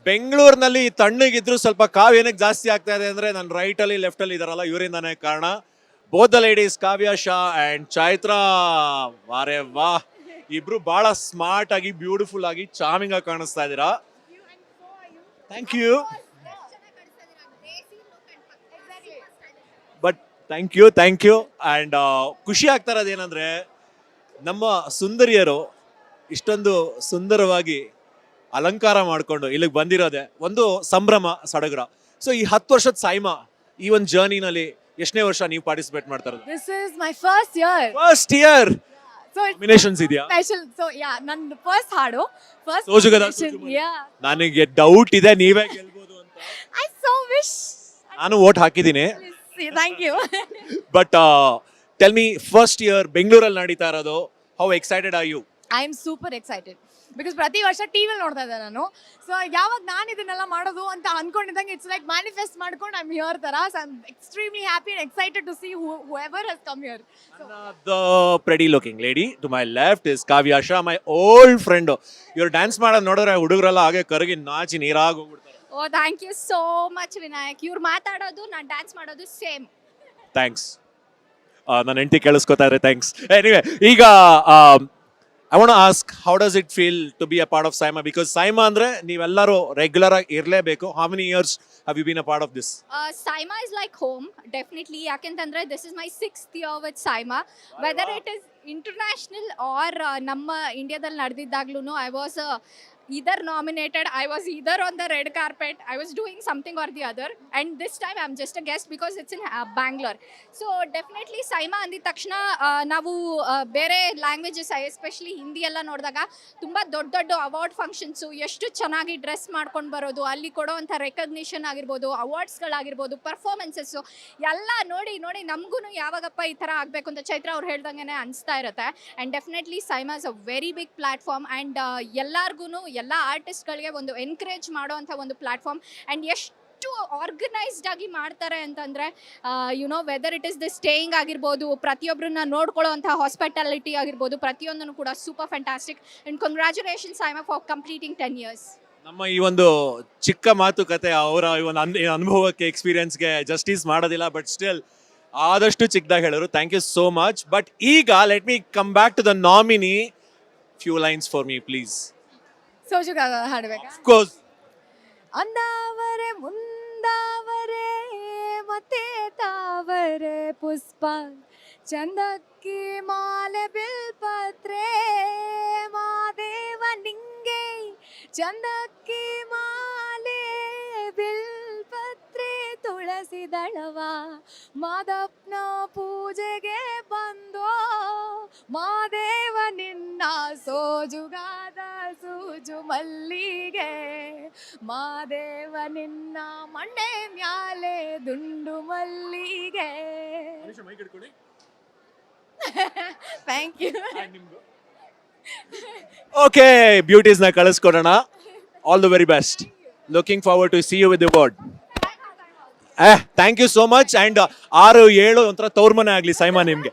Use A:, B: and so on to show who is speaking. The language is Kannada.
A: ಬೆಂಗಳೂರಿನಲ್ಲಿ ತಣ್ಣಗಿದ್ರು ಸ್ವಲ್ಪ ಕಾವ್ ಏನಕ್ಕೆ ಜಾಸ್ತಿ ಆಗ್ತಾ ಇದೆ ಅಂದ್ರೆ ನನ್ನ ರೈಟ್ ಅಲ್ಲಿ ಲೆಫ್ಟ್ ಅಲ್ಲಿ ಇದಾರಲ್ಲ ಇವರಿಂದಾನೇ ಕಾರಣ. Both the ladies Kavya Sha and Chaitra, ವಾರೆ ವಾ, ಇಬ್ರು ಬಹಳ ಸ್ಮಾರ್ಟ್ ಆಗಿ ಬ್ಯೂಟಿಫುಲ್ ಆಗಿ ಚಾರ್ಮಿಂಗ್ ಆಗಿ ಕಾಣಿಸ್ತಾ ಇದ್ದೀರಾ. Thank you. But thank you and ಖುಷಿ ಆಗ್ತಾ ಇರೋದು ಏನಂದ್ರೆ ನಮ್ಮ ಸುಂದರಿಯರು ಇಷ್ಟೊಂದು ಸುಂದರವಾಗಿ ಅಲಂಕಾರ ಮಾಡ್ಕೊಂಡು ಇಲ್ಲಿಗೆ ಬಂದಿರೋದೆ ಒಂದು ಸಂಭ್ರಮ ಸಡಗರ. ಸೊ ಈ 10 ವರ್ಷದ ಸಾಯ್ಮಾ ಈ ಒಂದು ಜರ್ನಿನಲ್ಲಿ ಎಷ್ಟನೇ ವರ್ಷ ನೀವು ಪಾರ್ಟಿಸಿಪೇಟ್ ಮಾಡ್ತಾ ಇರೋದು?
B: This is my first year.
A: First year
B: So it's
A: nominations ಇದೆಯಾ?
B: special. So yeah, ನನ್ನ first ಹಾಡು, first
A: ಸೋಜುಗದ
B: nomination. Yeah.
A: ನನಗೆ ಡೌಟ್ ಇದೆ ನೀವೇ ಗೆಲ್ಬೋದು ಅಂತ.
B: I so wish.
A: ನಾನು ವೋಟ್ ಹಾಕಿದ್ದೀನಿ.
B: Thank you.
A: But tell me, first year ಬೆಂಗಳೂರಲ್ಲಿ ನಡೀತಾ ಇರೋದು, how excited are you?
B: I am super excited. Because ಪ್ರತಿ ವರ್ಷ ಟಿವಿಲಿ ನೋಡ್ತಾ ಇದ್ದೆ ನಾನು. ಸೊ ಯಾವಾಗ ನಾನು ಇದನ್ನೆಲ್ಲ ಮಾಡೋದು ಅಂತ ಅನ್ಕೊಂಡಿದ್ದಂಗೆ ಇಟ್ಸ್ ಲೈಕ್ ಮ್ಯಾನಿಫೆಸ್ಟ್ ಮಾಡ್ಕೊಂಡು ಐ ಆಮ್ ಹಿಯರ್ ತರ. So I am extremely happy and excited to see whoever has come here.
A: The pretty looking lady to my left is Kavya Shah, my old friend. ಇವ್ರು ಡ್ಯಾನ್ಸ್ ಮಾಡೋದು ನೋಡಿದ್ರೆ ಹುಡುಗರೆಲ್ಲ ಹಾಗೆ ಕರಗಿ ನಾಚಿ ನೀರಾಗಿ ಹೋಗ್ಬಿಡ್ತಾರೆ.
C: Oh thank you so much Vinayak. ಇವ್ರು ಮಾತಾಡೋದು ನಾನು ಡ್ಯಾನ್ಸ್ ಮಾಡೋದು ಸೇಮ್.
A: ಥ್ಯಾಂಕ್ಸ್. ನನ್ನ ಹೆಂಡತಿ ಕೇಳಿಸ್ಕೊತಾ ಇದ್ರೆ ಥ್ಯಾಂಕ್ಸ್. ಎನಿವೆ, ಈಗ I want to ask, how does it feel to be a part of Saima? Because Saima ಅಂದ್ರೆ ನೀವೆಲ್ಲರೂ ರೆಗ್ಯುಲರ್ ಆಗಿ ಇರಲೇಬೇಕು. How many years have you been a part of this?
C: Saima is like home, definitely. ಯಾಕೆಂತಂದ್ರೆ this is my 6th year with Saima. Whether it is international or ನಮ್ಮ ಇಂಡಿಯಾದಲ್ಲಿ ನಡೆದಿದ್ದಾಗ್ಲೂ I was either nominated, I was either on the red carpet, I was doing something or the other, and this time I'm just a guest because it's in Bangalore. So definitely Saima ಅಂದಿದ ತಕ್ಷಣ ನಾವು ಬೇರೆ ಲ್ಯಾಂಗ್ವೇಜಸ್ ಎಸ್ಪೆಷಲಿ ಹಿಂದಿ ಎಲ್ಲ ನೋಡಿದಾಗ ತುಂಬ ದೊಡ್ಡ ದೊಡ್ಡ ಅವಾರ್ಡ್ ಫಂಕ್ಷನ್ಸು, ಎಷ್ಟು ಚೆನ್ನಾಗಿ ಡ್ರೆಸ್ ಮಾಡ್ಕೊಂಡು ಬರೋದು, ಅಲ್ಲಿ ಕೊಡೋವಂಥ ರೆಕಗ್ನಿಷನ್ ಆಗಿರ್ಬೋದು, ಅವಾರ್ಡ್ಸ್ಗಳಾಗಿರ್ಬೋದು, ಪರ್ಫಾರ್ಮೆನ್ಸಸ್ಸು ಎಲ್ಲ ನೋಡಿ ನೋಡಿ ನಮಗೂ ಯಾವಾಗಪ್ಪ ಈ ಥರ ಆಗಬೇಕು ಅಂತ ಚೈತ್ರ ಅವ್ರು ಹೇಳ್ದಂಗೆ ಅನಿಸ್ತಾ ಇರುತ್ತೆ. And definitely SIIMA is a very big platform and ಎಲ್ಲರಿಗೂ ಎಲ್ಲ ಆರ್ಟಿಸ್ಟ್ಗಳಿಗೆ ಒಂದು ಎನ್ಕರೇಜ್ ಮಾಡೋವಂಥ ಒಂದು ಪ್ಲ್ಯಾಟ್ಫಾರ್ಮ್. ಆ್ಯಂಡ್ ಎಷ್ಟು ಆರ್ಗನೈಸ್ಡ್ ಆಗಿ ಮಾಡ್ತಾರೆ ಅಂತಂದರೆ YONO whether it is the staying ಆಗಿರ್ಬೋದು, ಪ್ರತಿಯೊಬ್ಬರನ್ನ ನೋಡ್ಕೊಳ್ಳೋ ಅಂಥ ಹಾಸ್ಪಿಟಾಲಿಟಿ ಆಗಿರ್ಬೋದು, ಪ್ರತಿಯೊಂದನ್ನು ಕೂಡ super fantastic. And congratulation SIIMA for completing 10 years.
A: ನಮ್ಮ ಈ ಒಂದು ಚಿಕ್ಕ ಮಾತುಕತೆ ಅವರ ಈ ಒಂದು ಅನುಭವಕ್ಕೆ ಎಕ್ಸ್ಪೀರಿಯನ್ಸ್ಗೆ ಜಸ್ಟಿಸ್ ಮಾಡೋದಿಲ್ಲ. ಬಟ್ ಸ್ಟಿಲ್ ಆದಷ್ಟು ಚಿಕ್ಕದಾಗಿ ಹೇಳಿದ್ರು. Thank you so much. But ಈಗ let me come back to the nominee. Few lines for me please.
B: ಸೋಜುಗ ಹಾಡ್ಬೇಕಾ?
A: Of course.
B: ಅಂದಾವರೆ ಮುಂದಾವರೆ ಮತ್ತೆ ತಾವರೆ ಪುಷ್ಪ, ಚಂದಕ್ಕಿ ಮಾಲೆ ಬಿಲ್ಪತ್ರೆ, ಮಾದೇವ ನಿಂಗೆ ಚಂದಕ್ಕಿ ಮಾಲೆ ಬಿಲ್ಪತ್ರೆ, ತುಳಸಿ ದಳವ ಮಾದಪ್ಪನ ಪೂಜೆಗೆ ಬಂದೋ, ಮಾದೇವ ನಿನ್ನ ಸೋಜುಗಾದ ಸೂಜು ಮಲ್ಲಿಗೆ, ಮಾದೇವ ನಿನ್ನ ಮಂಡೆ ಮ್ಯಾಲೆ ದುಂಡು ಮಲ್ಲಿಗೆ. Thank you.
A: ಓಕೆ, ಬ್ಯೂಟೀಸ್ನ ಕಳಿಸ್ಕೊಡೋಣ. All the very best. Looking forward to see you with the award. Thank you so much. And 6-7 ಒಂಥರ ತೌರ್ಮನೆ ಆಗಲಿ ಸೈಮಾ ನಿಮಗೆ.